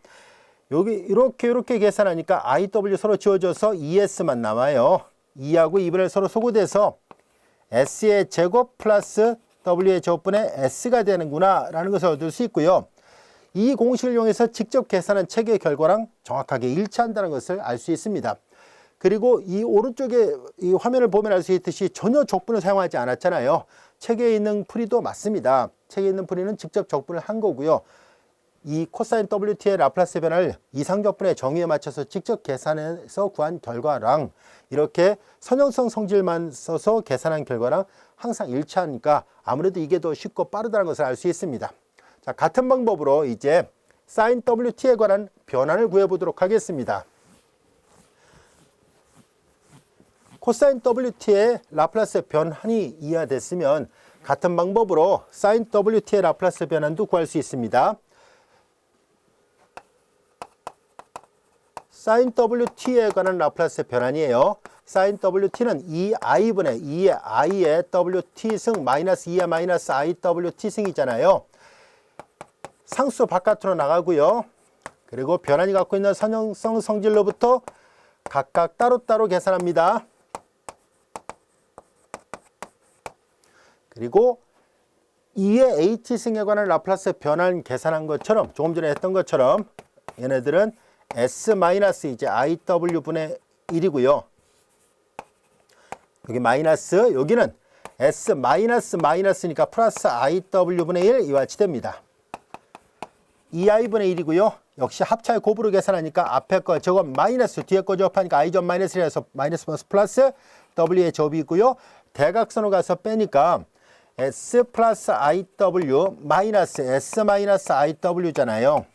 여기 이렇게 계산하니까 IW 서로 지워져서 ES만 남아요. 2하고 2분의 서로 소구돼서 S의 제곱 플러스 W의 제곱분의 S가 되는구나 라는 것을 얻을 수 있고요. 이 공식을 이용해서 직접 계산한 책의 결과랑 정확하게 일치한다는 것을 알 수 있습니다. 그리고 이 오른쪽에 이 화면을 보면 알 수 있듯이 전혀 적분을 사용하지 않았잖아요. 책에 있는 풀이도 맞습니다. 책에 있는 풀이는 직접 적분을 한 거고요. 이 코사인 WT의 라플라스 변화를 이상적분의 정의에 맞춰서 직접 계산해서 구한 결과랑 이렇게 선형성 성질만 써서 계산한 결과랑 항상 일치하니까 아무래도 이게 더 쉽고 빠르다는 것을 알 수 있습니다. 자, 같은 방법으로 이제 sin WT에 관한 변환을 구해보도록 하겠습니다. 코사인 WT의 라플라스 변환이 이해됐으면 같은 방법으로 sin WT의 라플라스 변환도 구할 수 있습니다. sin WT에 관한 라플라스 변환이에요. sin WT는 2i분의 2의 i의 WT승 마이너스 2의 마이너스 IWT승이잖아요. 상수 바깥으로 나가고요. 그리고 변환이 갖고 있는 선형성 성질로부터 각각 따로따로 계산합니다. 그리고 2의 AT승에 관한 라플라스 변환 계산한 것처럼 조금 전에 했던 것처럼 얘네들은 S 마이너스 이제 IW분의 1이고요. 여기 마이너스 여기는 S 마이너스 마이너스니까 플러스 IW분의 1 이와 같이 됩니다. 2i분의 1이고요. 역시 합차의 곱으로 계산하니까 앞에 거 제곱 마이너스 뒤에 거 제곱하니까 i 점 마이너스 1에서 마이너스 플러스 w의 제곱이 있고요. 대각선으로 가서 빼니까 s 플러스 iw 마이너스 s 마이너스 iw잖아요.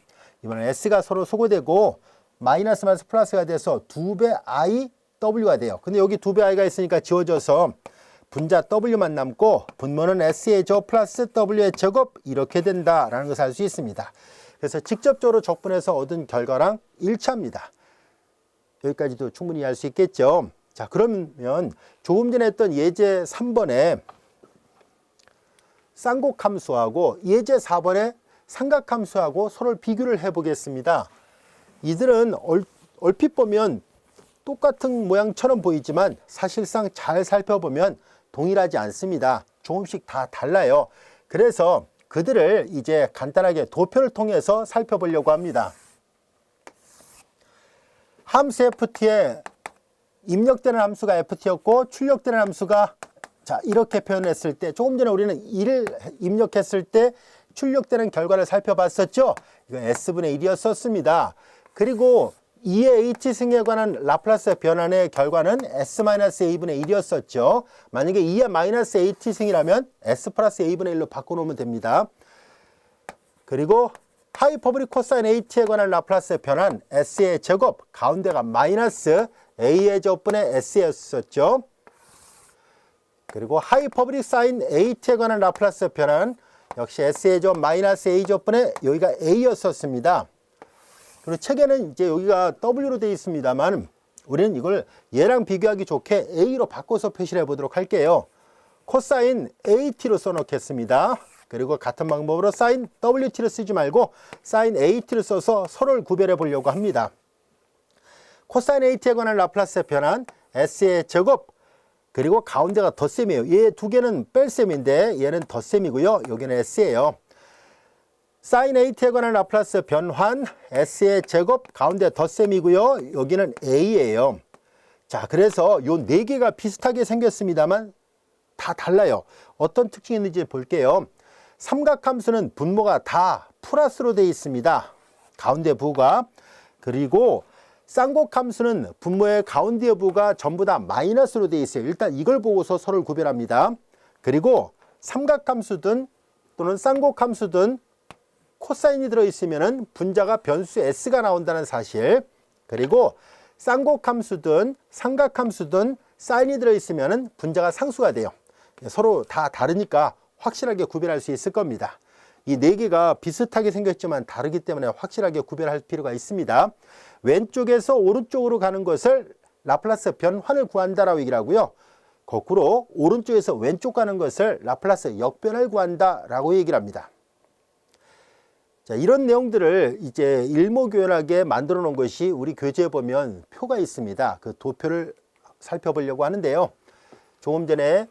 이번엔 s가 서로 소거되고 마이너스 마이너스 플러스가 돼서 2배 iw가 돼요. 근데 여기 2배 i가 있으니까 지워져서 분자 w만 남고 분모는 s의 제곱 플러스 w의 제곱 이렇게 된다라는 것을 알 수 있습니다. 그래서 직접적으로 적분해서 얻은 결과랑 일치합니다. 여기까지도 충분히 알 수 있겠죠. 자, 그러면 조금 전에 했던 예제 3번에 쌍곡함수하고 예제 4번에 삼각함수하고 서로 비교를 해보겠습니다. 이들은 얼핏 보면 똑같은 모양처럼 보이지만 사실상 잘 살펴보면 동일하지 않습니다. 조금씩 다 달라요. 그래서 그들을 이제 간단하게 도표를 통해서 살펴보려고 합니다. 함수 ft에 입력되는 함수가 ft였고 출력되는 함수가 자 이렇게 표현했을 때 조금 전에 우리는 1을 입력했을 때 출력되는 결과를 살펴봤었죠. 이거 s분의 1이었었습니다. 그리고 2의 h승에 관한 라플라스 변환의 결과는 s-a분의 1이었었죠. 만약에 2의 마이너스 at승이라면 s 플러스 a분의 1로 바꿔놓으면 됩니다. 그리고 하이퍼보릭 코사인 at에 관한 라플라스 변환 s의 제곱 가운데가 마이너스 a의 제곱분의 s였었죠. 그리고 하이퍼보릭 사인 at에 관한 라플라스 변환 역시 s의 제곱 마이너스 a 제곱분의 여기가 a였었습니다. 그리고 책에는 이제 여기가 w로 되어 있습니다만 우리는 이걸 얘랑 비교하기 좋게 a로 바꿔서 표시를 해보도록 할게요. 코사인 at로 써놓겠습니다. 그리고 같은 방법으로 sin wt를 쓰지 말고 sin at를 써서 서로를 구별해 보려고 합니다. 코사인 at에 관한 라플라스 변환 s의 제곱 그리고 가운데가 덧셈이에요. 얘 두 개는 뺄셈인데 얘는 덧셈이고요. 여기는 s예요. sin at에 관한 라플라스 변환 s의 제곱 가운데 덧셈이고요. 여기는 a예요. 자, 그래서 요 네 개가 비슷하게 생겼습니다만 다 달라요. 어떤 특징이 있는지 볼게요. 삼각함수는 분모가 다 플러스로 되어 있습니다. 가운데 부가. 그리고 쌍곡 함수는 분모의 가운데 여부가 전부 다 마이너스로 되어 있어요. 일단 이걸 보고서 서로를 구별합니다. 그리고 삼각함수든 또는 쌍곡함수든 코사인이 들어있으면 분자가 변수 s가 나온다는 사실, 그리고 쌍곡함수든 삼각함수든 사인이 들어있으면 분자가 상수가 돼요. 서로 다 다르니까 확실하게 구별할 수 있을 겁니다. 이 네 개가 비슷하게 생겼지만 다르기 때문에 확실하게 구별할 필요가 있습니다. 왼쪽에서 오른쪽으로 가는 것을 라플라스 변환을 구한다라고 얘기를 하고요. 거꾸로 오른쪽에서 왼쪽 가는 것을 라플라스 역변을 구한다라고 얘기를 합니다. 자, 이런 내용들을 이제 일목요연하게 만들어 놓은 것이 우리 교재에 보면 표가 있습니다. 그 도표를 살펴보려고 하는데요. 조금 전에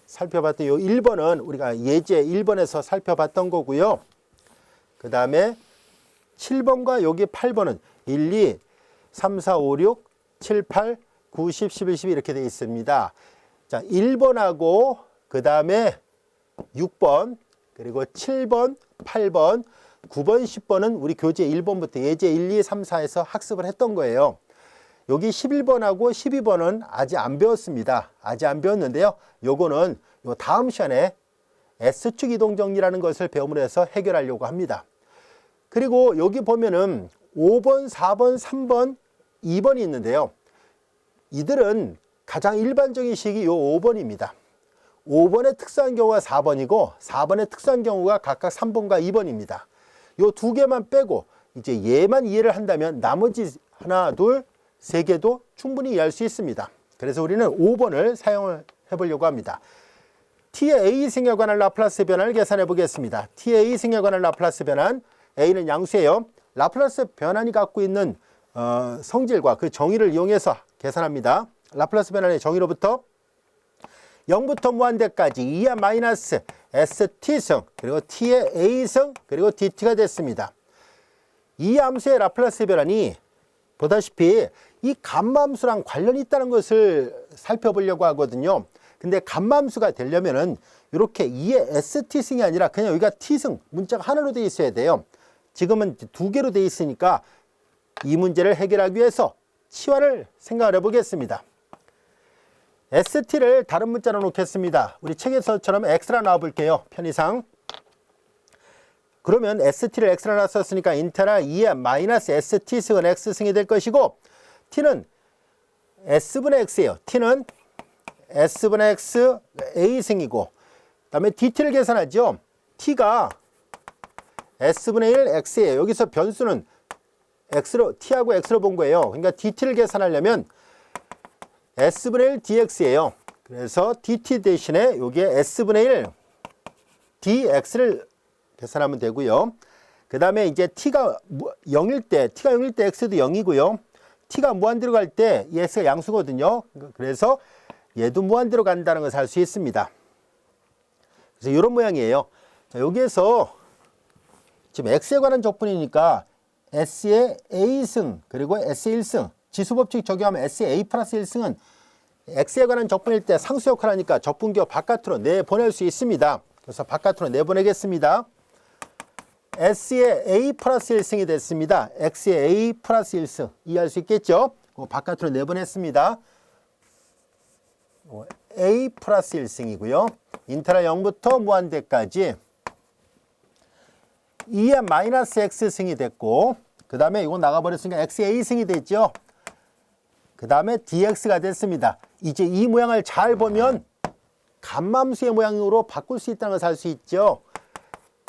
살펴봤던 이 1번은 우리가 예제 1번에서 살펴봤던 거고요. 그 다음에 7번과 여기 8번은 1, 2, 3, 4, 5, 6, 7, 8, 9, 10, 11, 12 이렇게 되어 있습니다. 자, 1번하고 그 다음에 6번, 그리고 7번, 8번, 9번, 10번은 우리 교재 1번부터 예제 1, 2, 3, 4에서 학습을 했던 거예요. 여기 11번하고 12번은 아직 안 배웠습니다. 아직 안 배웠는데요. 요거는 요 다음 시간에 S축 이동정리라는 것을 배움으로 해서 해결하려고 합니다. 그리고 여기 보면은 5번, 4번, 3번, 2번이 있는데요. 이들은 가장 일반적인 식이 요 5번입니다. 5번의 특수한 경우가 4번이고 4번의 특수한 경우가 각각 3번과 2번입니다. 요 두 개만 빼고 이제 얘만 이해를 한다면 나머지 하나, 둘, 세 개도 충분히 이해할 수 있습니다. 그래서 우리는 5번을 사용을 해보려고 합니다. t의 a 승에 관한 라플라스 변환을 계산해 보겠습니다. t의 a 승에 관한 라플라스 변환, a는 양수예요. 라플라스 변환이 갖고 있는 성질과 그 정의를 이용해서 계산합니다. 라플라스 변환의 정의로부터 0부터 무한대까지 2의 마이너스 st승 그리고 t의 a승 그리고 dt가 됐습니다. 이 함수의 라플라스 변환이 보다시피 이 감마함수랑 관련이 있다는 것을 살펴보려고 하거든요. 근데 감마함수가 되려면은 이렇게 2의 st승이 아니라 그냥 여기가 t승 문자가 하나로 되어 있어야 돼요. 지금은 두 개로 되어 있으니까 이 문제를 해결하기 위해서 치환을 생각을 해보겠습니다. st를 다른 문자로 놓겠습니다. 우리 책에서처럼 x라 놔볼게요. 편의상. 그러면 st를 x라 놨었으니까 인테라 2의 마이너스 st승은 x승이 될 것이고 t는 s분의 x예요. t는 s분의 x a승이고 그 다음에 dt를 계산하죠. t가 s분의 1 x예요. 여기서 변수는 x로 t하고 x로 본 거예요. 그러니까 dt를 계산하려면 s분의 1 dx예요. 그래서 dt 대신에 여기에 s분의 1 dx를 계산하면 되고요. 그 다음에 이제 t가 0일 때 x도 0이고요. t가 무한대로 갈 때 이 x가 양수거든요. 그래서 얘도 무한대로 간다는 것을 알 수 있습니다. 그래서 이런 모양이에요. 자, 여기에서 지금 x에 관한 적분이니까 s의 a승 그리고 s의 1승 지수법칙 적용하면 s의 a 플러스 1승은 x에 관한 적분일 때 상수 역할을 하니까 적분기호 바깥으로 내보낼 수 있습니다. 그래서 바깥으로 내보내겠습니다. s의 a 플러스 1승이 됐습니다. x의 a 플러스 1승 이해할 수 있겠죠? 바깥으로 내보냈습니다. a 플러스 1승이고요. 인테라 0부터 무한대까지 2의 마이너스 x승이 됐고 그 다음에 이거 나가버렸으니까 x의 a승이 됐죠. 그 다음에 dx가 됐습니다. 이제 이 모양을 잘 보면 감마함수의 모양으로 바꿀 수 있다는 것을 알 수 있죠.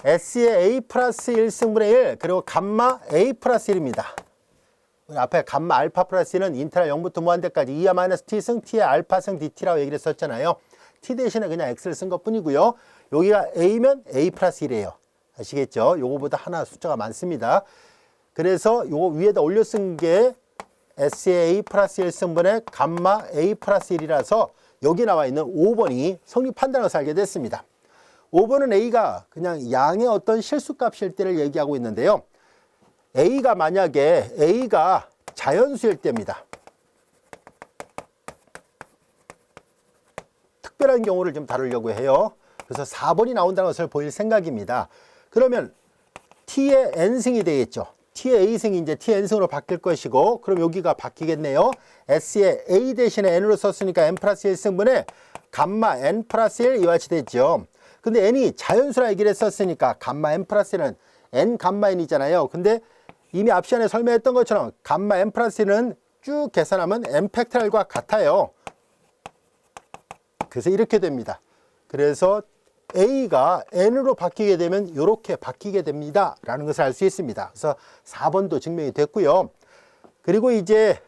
s의 a 플러스 1승분의 1 그리고 감마 a 플러스 1입니다. 앞에 감마 알파 플러스 1은 인테라 0부터 무한대까지 2의 마이너스 t승 t의 알파승 dt라고 얘기를 했었잖아요. t 대신에 그냥 x를 쓴 것뿐이고요. 여기가 a면 a 플러스 1이에요. 아시겠죠? 요거보다 하나 숫자가 많습니다. 그래서 요거 위에다 올려 쓴 게 s의 a 플러스 1승분의 감마 a 플러스 1이라서 여기 나와 있는 5번이 성립한다는 것을 알게 됐습니다. 5번은 a가 그냥 양의 어떤 실수값일 때를 얘기하고 있는데요. a가 만약에 a가 자연수일 때입니다. 특별한 경우를 좀 다루려고 해요. 그래서 4번이 나온다는 것을 보일 생각입니다. 그러면 t의 n승이 되겠죠. t의 a승이 이제 tn승으로 바뀔 것이고, 그럼 여기가 바뀌겠네요. s의 a 대신에 n으로 썼으니까 n 플러스 1승분의 감마 n 플러스 1 이와 같이 됐죠. 근데 n이 자연수라 얘기를 했었으니까 감마 n 플러스 1은 n 감마 n이잖아요. 근데 이미 앞 시간에 설명했던 것처럼 감마 n 플러스 1은 쭉 계산하면 n 팩토리얼과 같아요. 그래서 이렇게 됩니다. 그래서 a가 n으로 바뀌게 되면 이렇게 바뀌게 됩니다 라는 것을 알 수 있습니다. 그래서 4번도 증명이 됐고요. 그리고 이제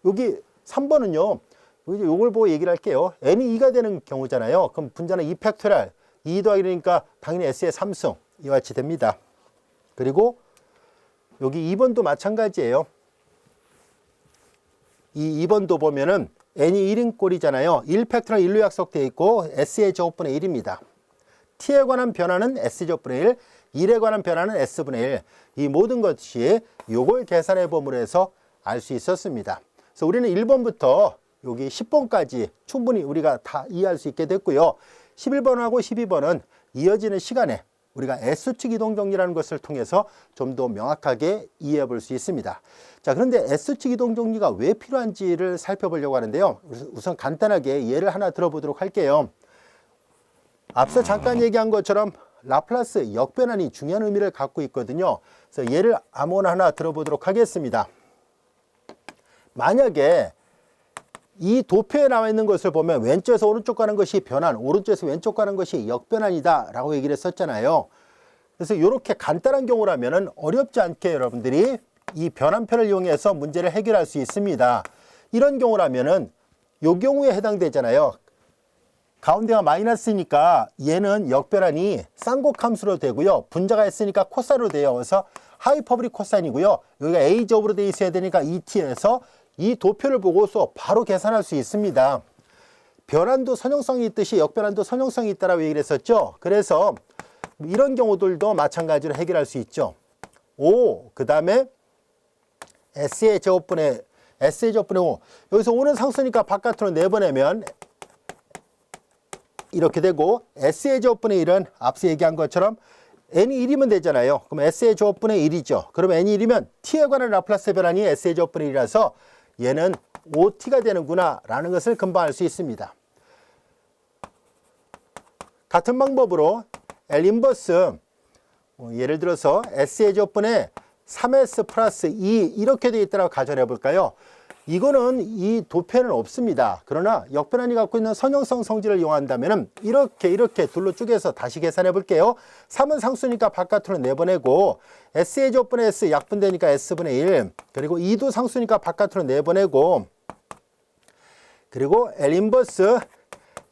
여기 3번은요, 이걸 보고 얘기를 할게요. n이 2가 되는 경우잖아요. 그럼 분자는 2 팩토리얼 2 더하기 그러니까 당연히 s의 3승 이와 같이 됩니다. 그리고 여기 2번도 마찬가지예요. 이 2번도 보면은 n이 1인 꼴이잖아요. 1 팩토리얼 1로 약속되어 있고 s의 제곱분의 1입니다. t에 관한 변화는 s제곱분의 1, 1에 관한 변화는 s분의 1. 이 모든 것이 요걸 계산해 봄으로 해서 알 수 있었습니다. 그래서 우리는 1번부터 여기 10번까지 충분히 우리가 다 이해할 수 있게 됐고요. 11번하고 12번은 이어지는 시간에 우리가 S축 이동정리라는 것을 통해서 좀 더 명확하게 이해해 볼 수 있습니다. 자, 그런데 S축 이동정리가 왜 필요한지를 살펴보려고 하는데요. 우선 간단하게 예를 하나 들어보도록 할게요. 앞서 잠깐 얘기한 것처럼 라플라스 역변환이 중요한 의미를 갖고 있거든요. 그래서 예를 아무나 하나 들어보도록 하겠습니다. 만약에 이 도표에 나와 있는 것을 보면 왼쪽에서 오른쪽 가는 것이 변환, 오른쪽에서 왼쪽 가는 것이 역변환이다 라고 얘기를 했었잖아요. 그래서 이렇게 간단한 경우라면 어렵지 않게 여러분들이 이 변환표를 이용해서 문제를 해결할 수 있습니다. 이런 경우라면은 이 경우에 해당되잖아요. 가운데가 마이너스니까 얘는 역변환이 쌍곡함수로 되고요. 분자가 있으니까 코사인으로 돼요. 그래서 하이퍼보릭 코사인이고요. 여기가 A제곱으로 돼 있어야 되니까 2t에서 이 도표를 보고서 바로 계산할 수 있습니다. 변환도 선형성이 있듯이 역변환도 선형성이 있다라고 얘기를 했었죠. 그래서 이런 경우들도 마찬가지로 해결할 수 있죠. 그 다음에 S의 제곱분의 5. 여기서 5는 상수니까 바깥으로 내보내면 이렇게 되고, S의 제곱분의 1은 앞서 얘기한 것처럼 n이 1이면 되잖아요. 그럼 S의 제곱분의 1이죠. 그럼 n이 1이면 t에 관한 라플라스 변환이 S의 제곱분의 1이라서 얘는 5t가 되는구나 라는 것을 금방 알 수 있습니다. 같은 방법으로 L 인버스, 예를 들어서 S의 제곱분의 3S 플러스 2 이렇게 되어 있다고 가정해 볼까요? 이거는 이 도표에는 없습니다. 그러나 역변환이 갖고 있는 선형성 성질을 이용한다면 이렇게 둘로 쪼개서 다시 계산해 볼게요. 3은 상수니까 바깥으로 내보내고, S의 제곱분의 S 약분되니까 S분의 1, 그리고 2도 상수니까 바깥으로 내보내고, 그리고 L 인버스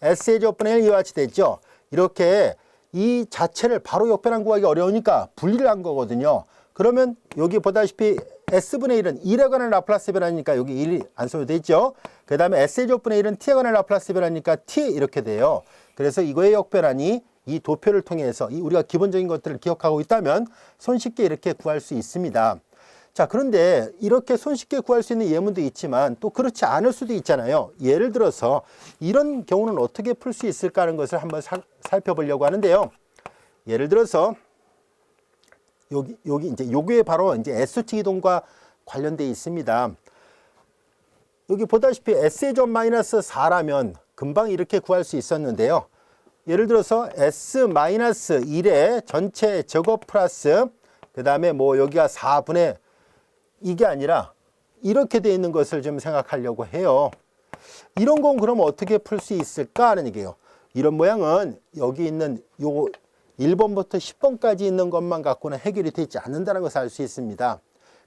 S의 제곱분의 1 이와 같이 됐죠. 이렇게 이 자체를 바로 역변환 구하기 어려우니까 분리를 한 거거든요. 그러면 여기 보다시피 S분의 1은 1에 관한 라플라스 변환이니까 여기 1이 안 써도 되죠. 그 다음에 S의 제곱분의 1은 t에 관한 라플라스 변환이니까 t 이렇게 돼요. 그래서 이거의 역변환이 이 도표를 통해서 우리가 기본적인 것들을 기억하고 있다면 손쉽게 이렇게 구할 수 있습니다. 자, 그런데 이렇게 손쉽게 구할 수 있는 예문도 있지만 또 그렇지 않을 수도 있잖아요. 예를 들어서 이런 경우는 어떻게 풀 수 있을까 하는 것을 한번 살펴보려고 하는데요. 예를 들어서 여기 이제 요게 바로 이제 S축 이동과 관련되어 있습니다. 여기 보다시피 S의 점 마이너스 4라면 금방 이렇게 구할 수 있었는데요. 예를 들어서 S 마이너스 1의 전체 제곱 플러스 그 다음에 뭐 여기가 4분의 이게 아니라 이렇게 되어 있는 것을 좀 생각하려고 해요. 이런 건 그러면 어떻게 풀 수 있을까 하는 얘기예요. 이런 모양은 여기 있는 요 1번부터 10번까지 있는 것만 갖고는 해결이 되지 않는다는 것을 알 수 있습니다.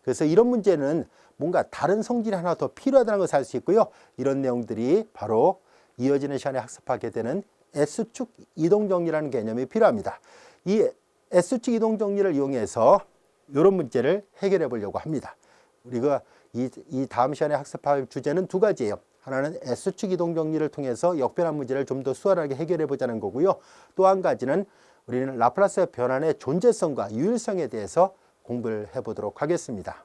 그래서 이런 문제는 뭔가 다른 성질이 하나 더 필요하다는 것을 알 수 있고요. 이런 내용들이 바로 이어지는 시간에 학습하게 되는 S축 이동정리라는 개념이 필요합니다. 이 S축 이동정리를 이용해서 이런 문제를 해결해 보려고 합니다. 우리가 이 다음 시간에 학습할 주제는 두 가지예요. 하나는 S축 이동정리를 통해서 역변환 문제를 좀 더 수월하게 해결해 보자는 거고요. 또 한 가지는 우리는 라플라스 변환의 존재성과 유일성에 대해서 공부를 해보도록 하겠습니다.